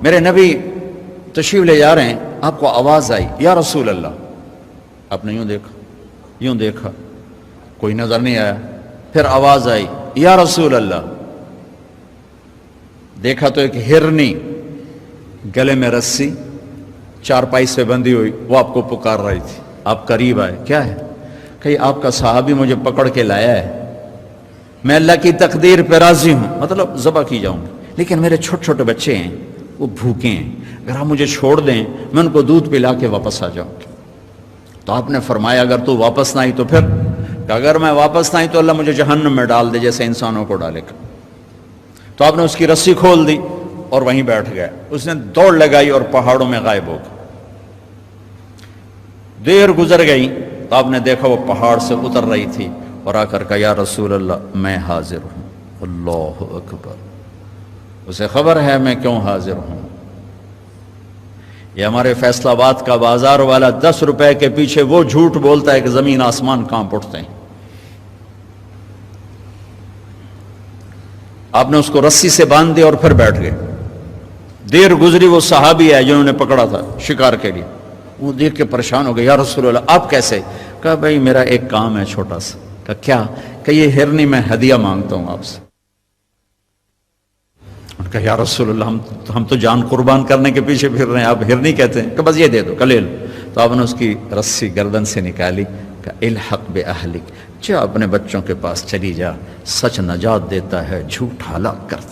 میرے نبی تشریف لے جا رہے ہیں، آپ کو آواز آئی یا رسول اللہ، آپ نے یوں دیکھا، کوئی نظر نہیں آیا، پھر آواز آئی یا رسول اللہ، دیکھا تو ایک ہرنی گلے میں رسی چارپائی سے بندھی ہوئی، وہ آپ کو پکار رہی تھی۔ آپ قریب آئے، کیا ہے؟ کہ آپ کا صحابی مجھے پکڑ کے لایا ہے، میں اللہ کی تقدیر پہ راضی ہوں، مطلب ذبح کی جاؤں گی، لیکن میرے چھوٹے چھوٹے بچے ہیں، وہ بھوکے ہیں، اگر آپ مجھے چھوڑ دیں میں ان کو دودھ پلا کے واپس آ جاؤں گی۔ تو آپ نے فرمایا اگر تو واپس نہ آئی تو پھر؟ کہ اگر میں واپس نہ آئی تو اللہ مجھے جہنم میں ڈال دے جیسے انسانوں کو ڈالے گا۔ تو آپ نے اس کی رسی کھول دی اور وہیں بیٹھ گئے، اس نے دوڑ لگائی اور پہاڑوں میں غائب ہو گئی۔ دیر گزر گئی تو آپ نے دیکھا وہ پہاڑ سے اتر رہی تھی اور آ کر کہا یا رسول اللہ میں حاضر ہوں۔ اللہ اکبر، اسے خبر ہے میں کیوں حاضر ہوں۔ یہ ہمارے فیصل آباد کا بازار والا 10 روپے کے پیچھے وہ جھوٹ بولتا ہے کہ زمین آسمان کانپ اٹھتے ہیں۔ آپ نے اس کو رسی سے باندھ دیا اور پھر بیٹھ گئے۔ دیر گزری، وہ صحابی ہے جنہوں نے پکڑا تھا شکار کے لیے، وہ دیکھ کے پریشان ہو گئے، یا رسول اللہ آپ کیسے؟ کہا بھائی میرا ایک کام ہے چھوٹا سا۔ کہا کیا؟ کہ یہ ہرنی میں ہدیہ مانگتا ہوں آپ سے۔ کہا یا رسول اللہ ہم تو جان قربان کرنے کے پیچھے پھر رہے ہیں، آپ ہرنی کہتے ہیں؟ کہ بس یہ دے دو، لے لو۔ تو آپ نے اس کی رسی گردن سے نکالی، کہ الحق باہلک، جا اپنے بچوں کے پاس چلی جا، سچ نجات دیتا ہے، جھوٹ ہلاک کرتا ہے۔